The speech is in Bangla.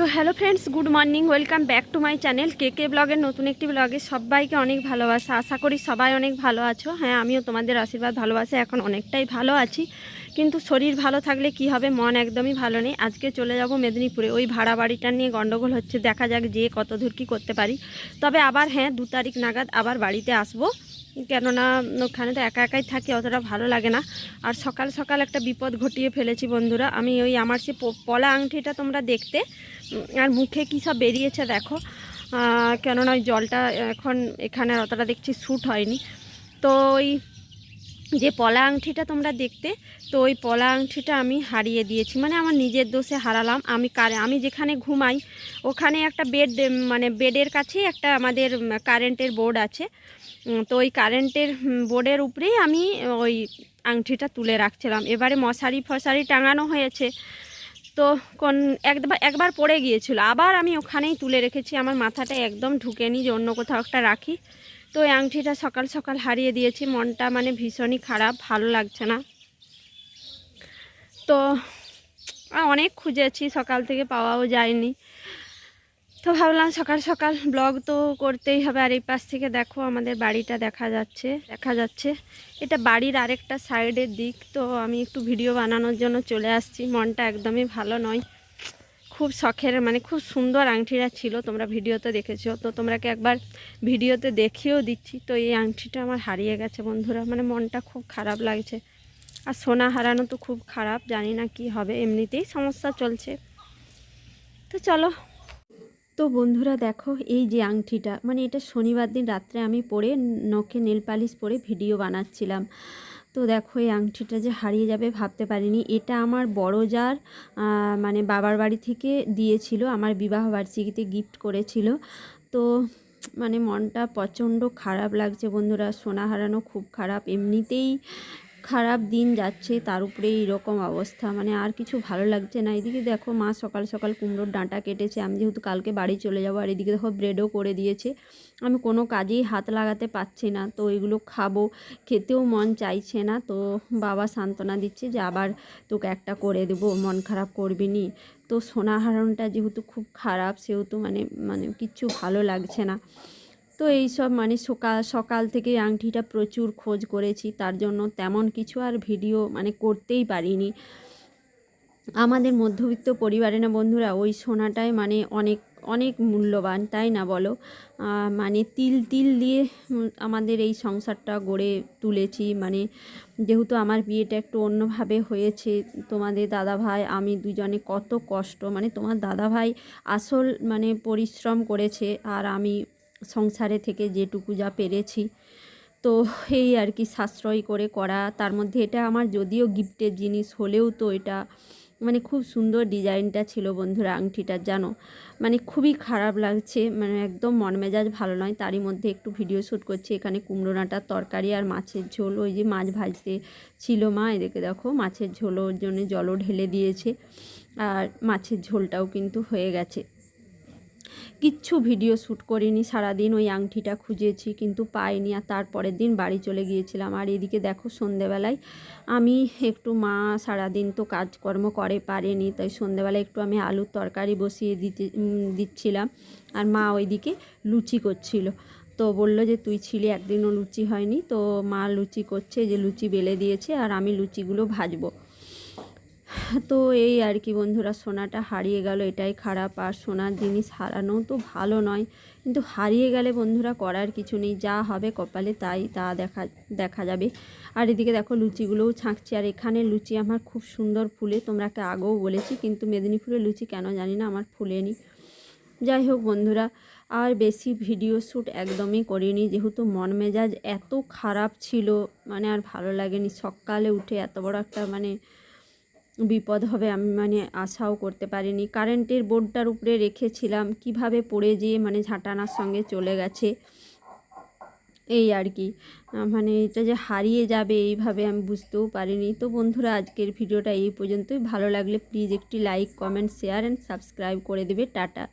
তো hello friends, good morning, welcome back to my channel কে ব্লগের নতুন একটি ব্লগে সবাইকে অনেক ভালোবাসা। আশা করি সবাই অনেক ভালো আছো। হ্যাঁ, আমিও তোমাদের আশীর্বাদ ভালোবাসা এখন অনেকটাই ভালো আছি, কিন্তু শরীর ভালো থাকলে কি হবে, মন একদমই ভালো নেই। আজকে চলে যাব মেদিনীপুরে, ওই ভাড়া বাড়িটা নিয়ে গন্ডগোল হচ্ছে, দেখা যাক যে কত দূর কী করতে পারি। তবে আবার হ্যাঁ, 2 তারিখ নাগাদ আবার বাড়িতে আসবো, কেননা ওখানে তো একা একাই থাকি, অতটা ভালো লাগে না। আর সকাল সকাল একটা বিপদ ঘটিয়ে ফেলেছি বন্ধুরা। আমি ওই আমার সে পলা আংটিটা তোমরা দেখতে, আর মুখে কী সব বেরিয়েছে দেখো, কেননা ওই জলটা এখন এখানে অতটা দেখছি শ্যুট হয়নি। তো ওই যে পলা আংটিটা তোমরা দেখতে, তো ওই পলা আংটিটা আমি হারিয়ে দিয়েছি, মানে আমার নিজের দোষে হারালাম। আমি যেখানে ঘুমাই ওখানে একটা বেড, মানে বেডের কাছেই একটা আমাদের কারেন্টের বোর্ড আছে। তো ওই কারেন্টের বোর্ডের উপরেই আমি ওই আংটিটা তুলে রাখছিলাম। এবারে মশারি ফশারি টাঙানো হয়েছে, তো একবার পড়ে গিয়েছিল, আবার আমি ওখানেই তুলে রেখেছি। আমার মাথাটা একদম ঢুকেনি যে অন্য কোথাও একটা রাখি। তো এই আংটিটা সকাল সকাল হারিয়ে দিয়েছি, মনটা মানে ভীষণই খারাপ, ভালো লাগছে না। তো অনেক খুঁজেছি, সকাল থেকে পাওয়াও যায়নি। তো ভাবলাম সকাল সকাল ব্লগ তো করতেই হবে। আর এই পাশ থেকে দেখো আমাদের বাড়িটা দেখা যাচ্ছে। এটা বাড়ির আরেকটা সাইডের দিক। তো আমি একটু ভিডিও বানানোর জন্য চলে আসছি, মনটা একদমই ভালো নয়। খুব শখের, মানে খুব সুন্দর আংটিটা ছিল, তোমরা ভিডিওতে দেখেছো, তো তোমরাকে একবার ভিডিওতে দেখিয়েও দিচ্ছি। তো এই আংটিটা আমার হারিয়ে গেছে বন্ধুরা, মানে মনটা খুব খারাপ লাগছে। আর সোনা হারানো তো খুব খারাপ, জানি না কি হবে, এমনিতেই সমস্যা চলছে। তো চলো। তো বন্ধুরা দেখো, এই যে আংটিটা, মানে এটা শনিবার দিন রাত্রে আমি পরে নখে নেল পালিশ পরে ভিডিও বানাচ্ছিলাম। তো দেখো এই আংটিটা যে হারিয়ে যাবে ভাবতে পারিনি। এটা আমার বড় জার মানে বাবার বাড়ি থেকে দিয়েছিল, আমার বিবাহবার্ষিকীতে গিফট করেছিল। তো মানে মনটা প্রচণ্ড খারাপ লাগছে বন্ধুরা, সোনা হারানো খুব খারাপ, এমনিতেই খারাপ দিন যাচ্ছে, তার উপরে এইরকম অবস্থা, মানে আর কিছু ভালো লাগছে না। এদিকে দেখো মা সকাল সকাল কুমড়োর ডাঁটা কেটেছে, আমি যেহেতু কালকে বাড়ি চলে যাবো। আর এদিকে দেখো ব্রেডও করে দিয়েছে, আমি কোনো কাজেই হাত লাগাতে পারছি না। তো এগুলো খাবো, খেতেও মন চাইছে না। তো বাবা সান্ত্বনা দিচ্ছে যে আবার তোকে একটা করে দেবো, মন খারাপ করবি নি। তো সোনা হারানোটা যেহেতু খুব খারাপ, সেহেতু মানে কিচ্ছু ভালো লাগছে না। তো এই সব মানে সকাল থেকে আংটিটা প্রচুর খোঁজ করেছি, তার জন্য তেমন কিছু আর ভিডিও মানে করতেই পারিনি। আমাদের মধ্যবিত্ত পরিবারে না বন্ধুরা, ওই সোনাটাই মানে অনেক অনেক মূল্যবান, তাই না বলো? মানে তিল তিল দিয়ে আমাদের এই সংসারটা গড়ে তুলেছি। মানে যেহেতু আমার বিয়েটা একটু অন্যভাবে হয়েছে, তোমাদের দাদাভাই আমি দুজনে কত কষ্ট, মানে তোমার দাদাভাই আসল মানে পরিশ্রম করেছে, আর আমি সংসারে থেকে যেটুকু যা পেরেছি, তো এই আর কি সাশ্রয় করে করা। তার মধ্যে এটা আমার যদিও গিফটের জিনিস হলেও তো এটা মানে খুব সুন্দর ডিজাইনটা ছিল বন্ধুরা আংটিটার, জানো মানে খুবই খারাপ লাগছে, মানে একদম মন মেজাজ ভালো নয়। তারই মধ্যে একটু ভিডিও শ্যুট করছি। এখানে কুমড়ো ডাঁটার তরকারি আর মাছের ঝোল, ওই যে মাছ ভাজতে ছিল মা, এদিকে দেখো মাছের ঝোল, ওর জন্য জলও ঢেলে দিয়েছে, আর মাছের ঝোলটাও কিন্তু হয়ে গেছে। কিচ্ছু ভিডিও শ্যুট করিনি, সারাদিন ওই আংটিটা খুঁজেছি কিন্তু পাইনি, আর তারপরের দিন বাড়ি চলে গিয়েছিলাম। আর এদিকে দেখো সন্ধেবেলায় আমি একটু, মা সারাদিন তো কাজকর্ম করে পারেনি, তাই সন্ধেবেলায় একটু আমি আলুর তরকারি বসিয়ে দিচ্ছিলাম, আর মা ওইদিকে লুচি করছিল। তো বললো যে তুই ছিলি, একদিনও লুচি হয়নি। তো মা লুচি করছে, যে লুচি বেলে দিয়েছে, আর আমি লুচিগুলো ভাজবো। তো এই আর কি বন্ধুরা, সোনাটা হারিয়ে গেল, এটাই খারাপ। আর সোনার জিনিস হারানো তো ভালো নয়, কিন্তু হারিয়ে গেলে বন্ধুরা করার কিছু নেই, যা হবে কপালে তাই তা দেখা যাবে। আর এদিকে দেখো লুচিগুলোও ছাঁকছি। আর এখানে লুচি আমার খুব সুন্দর ফুলে, তোমরাকে আগেও বলেছি, কিন্তু মেদিনীপুরের লুচি কেন জানি না আমার ফুলেনি। যাই হোক বন্ধুরা, আর বেশি ভিডিও শ্যুট একদমই করিনি, যেহেতু মন মেজাজ এত খারাপ ছিল, মানে আর ভালো লাগেনি। সকালে উঠে এত বড় একটা মানে বিপদ হবে আমি মানে আশাও করতে পারিনি। কারেন্টের বোর্ডটার উপরে রেখেছিলাম, কিভাবে পড়ে যেয়ে মানে ঝাঁটানার সঙ্গে চলে গেছে, এই আর কি। মানে এটা যে হারিয়ে যাবে এইভাবে আমি বুঝতেও পারিনি। তো বন্ধুরা, আজকের ভিডিওটা এই পর্যন্তই। ভালো লাগলে প্লিজ একটি like, comment, share and subscribe করে দেবে। টাটা।